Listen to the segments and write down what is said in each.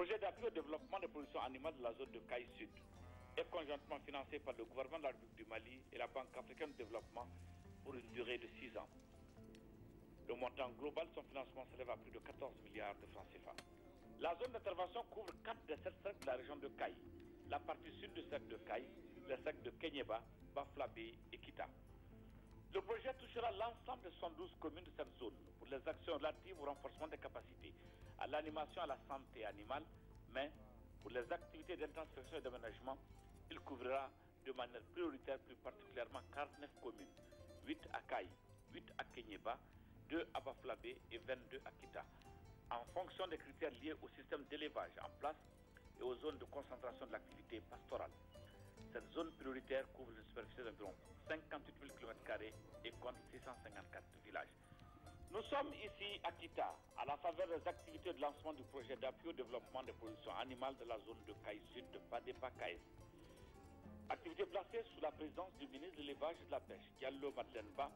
projet d'appui au développement des productions animales de la zone de Caille Sud est conjointement financé par le gouvernement de la République du Mali et la Banque africaine de développement pour une durée de 6 ans. Le montant global de son financement s'élève à plus de 14 milliards de francs CFA. La zone d'intervention couvre 4 des 7 cercles de la région de Caille, la partie sud du cercle de Caille, les cercles de Kenyeba, Baflabé et Kita. Le projet touchera l'ensemble des 72 communes de cette zone pour les actions relatives au renforcement des capacités, à l'animation et à la santé animale, mais pour les activités d'intensification et d'aménagement, il couvrira de manière prioritaire plus particulièrement 49 communes, 8 à Caille, 8 à Kenyeba, 2 à Baflabé et 22 à Kita, en fonction des critères liés au système d'élevage en place et aux zones de concentration de l'activité pastorale. Cette zone prioritaire couvre une superficie d'environ 58 000 km² et compte 654 villages. Nous sommes ici à Kita, à la faveur des activités de lancement du projet d'appui au développement des productions animales de la zone de Caille Sud de Padepa Caille. Activité placée sous la présidence du ministre de l'élevage et de la pêche, Diallo Madeleine Ba,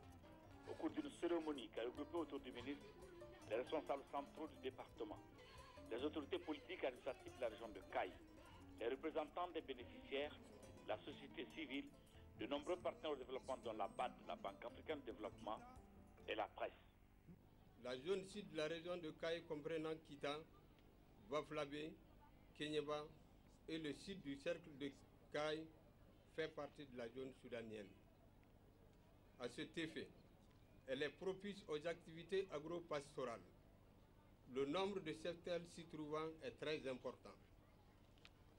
au cours d'une cérémonie qui a regroupé autour du ministre les responsables centraux du département, les autorités politiques et administratives de la région de Caille, les représentants des bénéficiaires, la société civile, de nombreux partenaires au développement dont la BAD, la Banque africaine de développement, et la presse. La zone sud de la région de Caille comprenant Kita, Baflabé, Kenyeba et le sud du cercle de Caille fait partie de la zone soudanienne. À cet effet, elle est propice aux activités agro-pastorales. Le nombre de cheptels s'y trouvant est très important.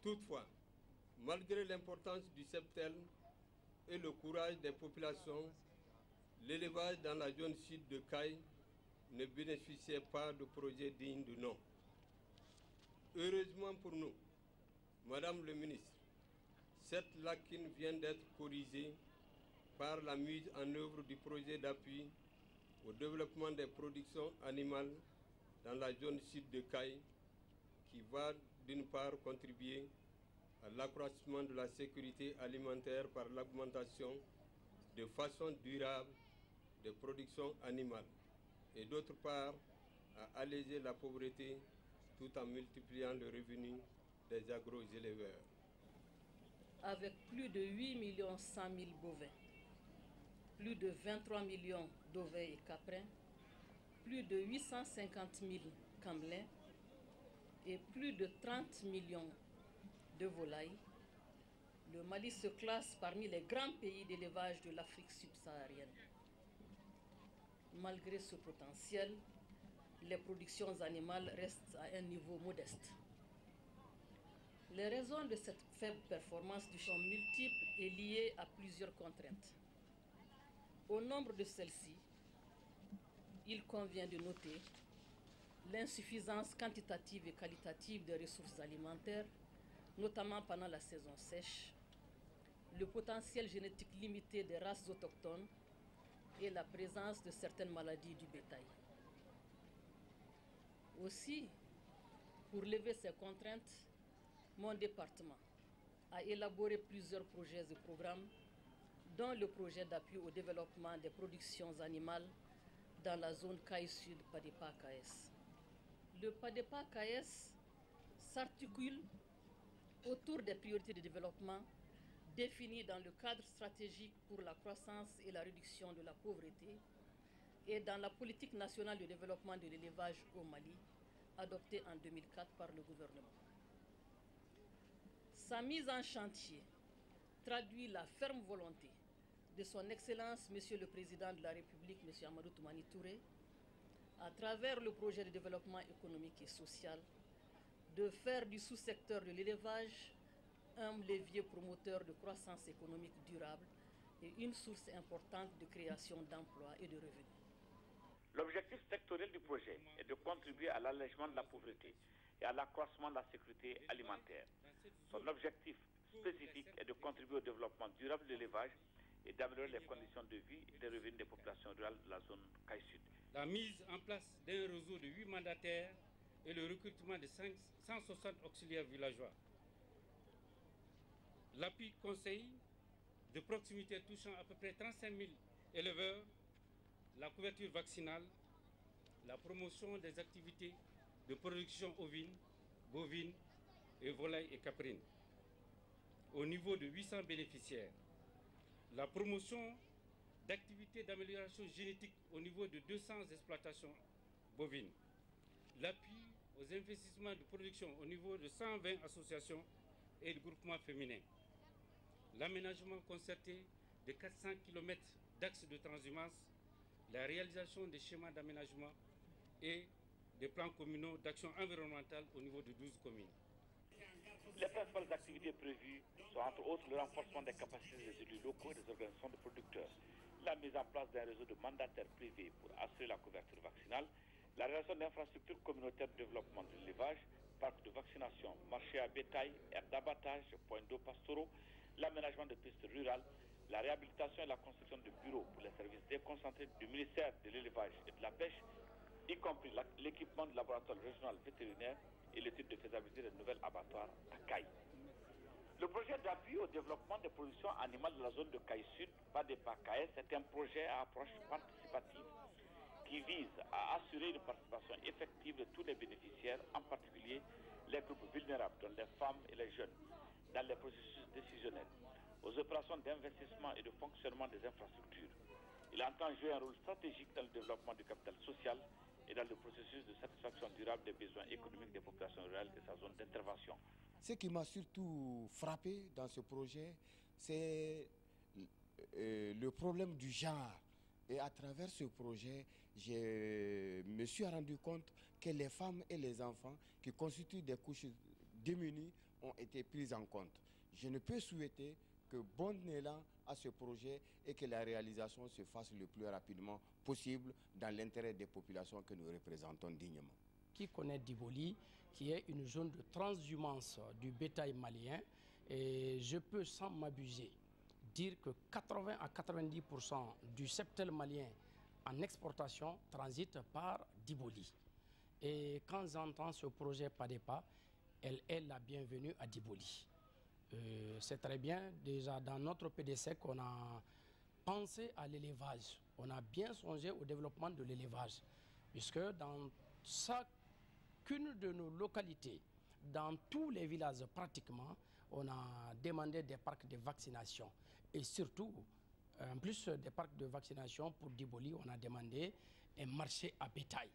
Toutefois, malgré l'importance du cheptel et le courage des populations, l'élevage dans la zone sud de Caille ne bénéficiait pas de projets dignes de nom. Heureusement pour nous, Madame le ministre, cette lacune vient d'être corrigée par la mise en œuvre du projet d'appui au développement des productions animales dans la zone sud de Caille, qui va d'une part contribuer à l'accroissement de la sécurité alimentaire par l'augmentation de façon durable des productions animales et d'autre part à alléger la pauvreté tout en multipliant le revenu des agro-éleveurs. Avec plus de 8 100 000 bovins, plus de 23 millions d'ovins et caprins, plus de 850 000 camelins et plus de 30 millions de volailles, le Mali se classe parmi les grands pays d'élevage de l'Afrique subsaharienne. Malgré ce potentiel, les productions animales restent à un niveau modeste. Les raisons de cette faible performance sont multiples et liées à plusieurs contraintes. Au nombre de celles-ci, il convient de noter l'insuffisance quantitative et qualitative des ressources alimentaires, notamment pendant la saison sèche, le potentiel génétique limité des races autochtones et la présence de certaines maladies du bétail. Aussi, pour lever ces contraintes, mon département a élaboré plusieurs projets et programmes, dont le projet d'appui au développement des productions animales dans la zone Caille Sud Padepa KS. Le Padepa KS s'articule autour des priorités de développement définies dans le cadre stratégique pour la croissance et la réduction de la pauvreté et dans la politique nationale de développement de l'élevage au Mali, adoptée en 2004 par le gouvernement. Sa mise en chantier traduit la ferme volonté de son Excellence, Monsieur le Président de la République, Monsieur Amadou Toumani Touré, à travers le projet de développement économique et social, de faire du sous-secteur de l'élevage un levier promoteur de croissance économique durable et une source importante de création d'emplois et de revenus. L'objectif sectoriel du projet est de contribuer à l'allègement de la pauvreté et à l'accroissement de la sécurité alimentaire. Son objectif spécifique est de contribuer au développement durable de l'élevage et d'améliorer les conditions de vie et les revenus des populations rurales de la zone Caille Sud. La mise en place d'un réseau de 8 mandataires et le recrutement de 160 auxiliaires villageois. L'appui conseil de proximité touchant à peu près 35 000 éleveurs, la couverture vaccinale, la promotion des activités de production ovine, bovine et volailles et caprines. Au niveau de 800 bénéficiaires, la promotion d'activités d'amélioration génétique au niveau de 200 exploitations bovines, l'appui aux investissements de production au niveau de 120 associations et de groupements féminins, l'aménagement concerté de 400 km d'axes de transhumance, la réalisation des schémas d'aménagement et des plans communaux d'action environnementale au niveau de 12 communes. Les principales activités prévues sont entre autres le renforcement des capacités des élus locaux et des organisations de producteurs, la mise en place d'un réseau de mandataires privés pour assurer la couverture vaccinale, la réalisation d'infrastructures communautaires de développement de l'élevage, parcs de vaccination, marché à bétail, aires d'abattage, points d'eau pastoraux, l'aménagement de pistes rurales, la réhabilitation et la construction de bureaux pour les services déconcentrés du ministère de l'élevage et de la pêche, y compris l'équipement du laboratoire régional vétérinaire et l'étude de faisabilité des nouvelles abattoirs à Caille. Le projet d'appui au développement des productions animales de la zone de Caille Sud, PADEPA-CAES, est un projet à approche participative qui vise à assurer une participation effective de tous les bénéficiaires, en particulier les groupes vulnérables, dont les femmes et les jeunes, dans les processus décisionnels, aux opérations d'investissement et de fonctionnement des infrastructures. Il entend jouer un rôle stratégique dans le développement du capital social et dans le processus de satisfaction durable des besoins économiques des populations rurales et sa zone d'intervention. Ce qui m'a surtout frappé dans ce projet, c'est le problème du genre. Et à travers ce projet, je me suis rendu compte que les femmes et les enfants qui constituent des couches démunies ont été prises en compte. Je ne peux souhaiter que bon élan à ce projet et que la réalisation se fasse le plus rapidement possible dans l'intérêt des populations que nous représentons dignement. Qui connaît Diboli, qui est une zone de transhumance du bétail malien, et je peux sans m'abuser dire que 80 à 90% du septel malien en exportation transite par Diboli. Et quand j'entends ce projet PADEPA, elle est la bienvenue à Diboli. C'est très bien, déjà dans notre PDSEC, on a pensé à l'élevage, on a bien songé au développement de l'élevage, puisque dans chacune de nos localités, dans tous les villages pratiquement, on a demandé des parcs de vaccination. Et surtout, en plus des parcs de vaccination pour Diboli, on a demandé un marché à bétail.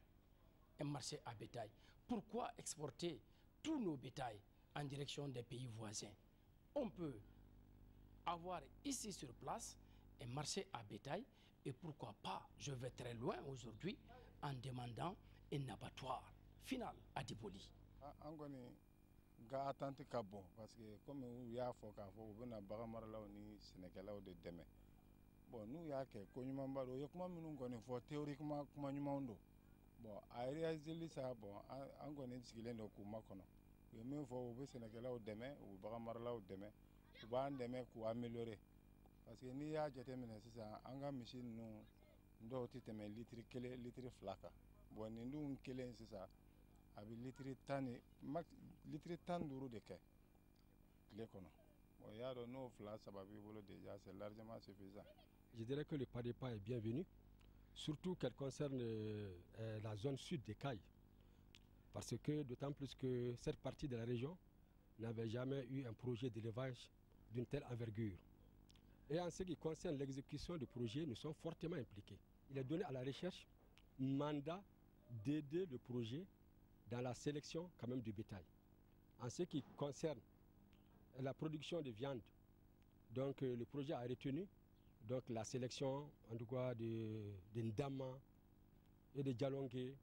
Un marché à bétail. Pourquoi exporter tous nos bétails en direction des pays voisins? On peut avoir ici sur place un marché à bétail et pourquoi pas, je vais très loin aujourd'hui en demandant un abattoir final à Diboli. Ga attente ka bon parce que comme u y'a fɔ k'a fɔ u bɛna bagan maralaw ni sɛnɛkɛlaw de dɛmɛ bon n'u y'a kɛ ko ɲumanba don u ye kuma minnu kɔni fɔ théoriquement kuma ɲumanw don bon a réaliseli sa bon an kɔni sigilen don k'u makɔnɔ u ye min fɔ u bɛ sɛnɛkɛlaw dɛmɛ u bɛ bagan maralaw dɛmɛ u b'an dɛmɛ k'u améliorer parce que n'i y'a jateminɛ sisan an ka misi ninnu dɔw tɛ tɛmɛ litiri kelen litiri fila kan bon nin dun kelen sisan a bɛ litiri tan duuru de kɛ tile kɔnɔ bon y'a dɔn n'o fila saba b'i bolo déjà c'est largement suffisant. Je dirais que le PADEPA est bienvenu, surtout qu'elle concerne la zone sud des Cailles, parce que d'autant plus que cette partie de la région n'avait jamais eu un projet d'élevage d'une telle envergure. Et en ce qui concerne l'exécution du projet, nous sommes fortement impliqués. Il est donné à la recherche un mandat d'aider le projet dans la sélection quand même du bétail. En ce qui concerne la production de viande, donc le projet a retenu donc la sélection en tout cas de ndama et de djalongué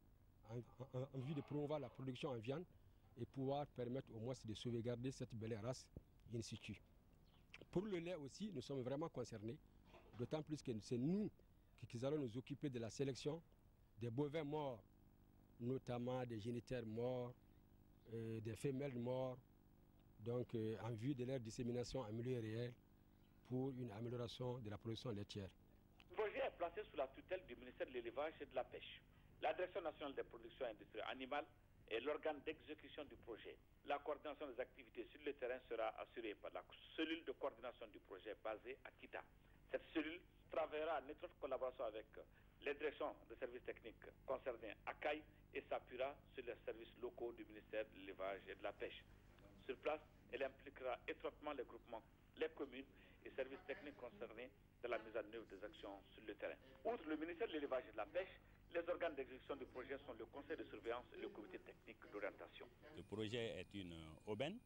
en vue de promouvoir la production en viande et pouvoir permettre au moins de sauvegarder cette belle race in situ. Pour le lait aussi, nous sommes vraiment concernés, d'autant plus que c'est nous qui allons nous occuper de la sélection des bovins morts, notamment des génitaires morts, des femelles mortes, donc en vue de leur dissémination en milieu réel pour une amélioration de la production laitière. Le projet est placé sous la tutelle du ministère de l'Élevage et de la Pêche. La Direction nationale des productions industrielles animales est l'organe d'exécution du projet. La coordination des activités sur le terrain sera assurée par la cellule de coordination du projet basée à Kita. Cette cellule travaillera en étroite collaboration avec Les directions de services techniques concernées accueillent et s'appuiera sur les services locaux du ministère de l'élevage et de la pêche. Sur place, elle impliquera étroitement les groupements, les communes et services techniques concernés dans la mise en œuvre des actions sur le terrain. Outre le ministère de l'élevage et de la pêche, les organes d'exécution du projet sont le conseil de surveillance et le comité technique d'orientation. Le projet est une aubaine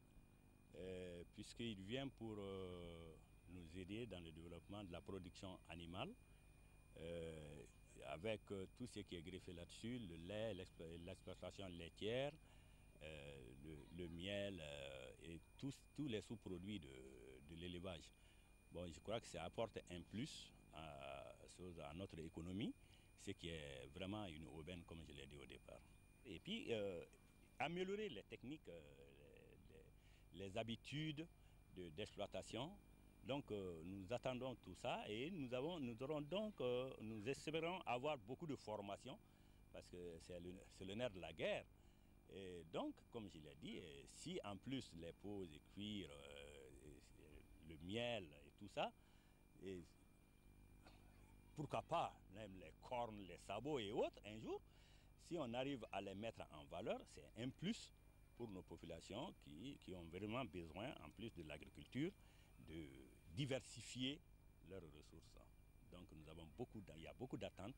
puisqu'il vient pour nous aider dans le développement de la production animale avec tout ce qui est greffé là-dessus, le lait, l'exploitation laitière, le miel et tous les sous-produits de l'élevage. Bon, je crois que ça apporte un plus à notre économie, ce qui est vraiment une aubaine, comme je l'ai dit au départ. Et puis, améliorer les techniques, les habitudes d'exploitation. Donc, nous attendons tout ça et nous espérons avoir beaucoup de formation parce que c'est le nerf de la guerre. Et donc, comme je l'ai dit, si en plus les peaux et cuir, le miel et tout ça, et pourquoi pas même les cornes, les sabots et autres, un jour, si on arrive à les mettre en valeur, c'est un plus pour nos populations qui ont vraiment besoin, en plus de l'agriculture, de diversifier leurs ressources. Donc il y a beaucoup d'attentes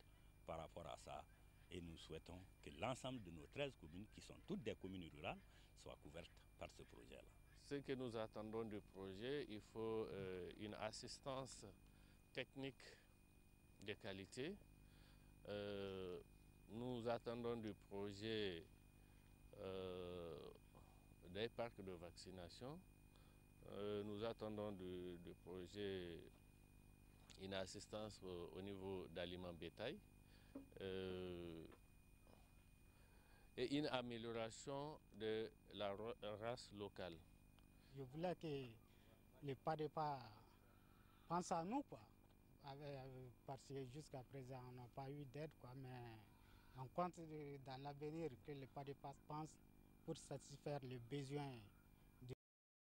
par rapport à ça et nous souhaitons que l'ensemble de nos 13 communes, qui sont toutes des communes rurales, soient couvertes par ce projet-là. Ce que nous attendons du projet, il faut une assistance technique de qualité. Nous attendons du projet des parcs de vaccination. Nous attendons du projet une assistance au niveau d'aliments bétail et une amélioration de la race locale. Je voulais que les PADEPA pensent à nous, quoi. Parce que jusqu'à présent, on n'a pas eu d'aide, quoi, mais on compte dans l'avenir que les PADEPA pensent pour satisfaire les besoins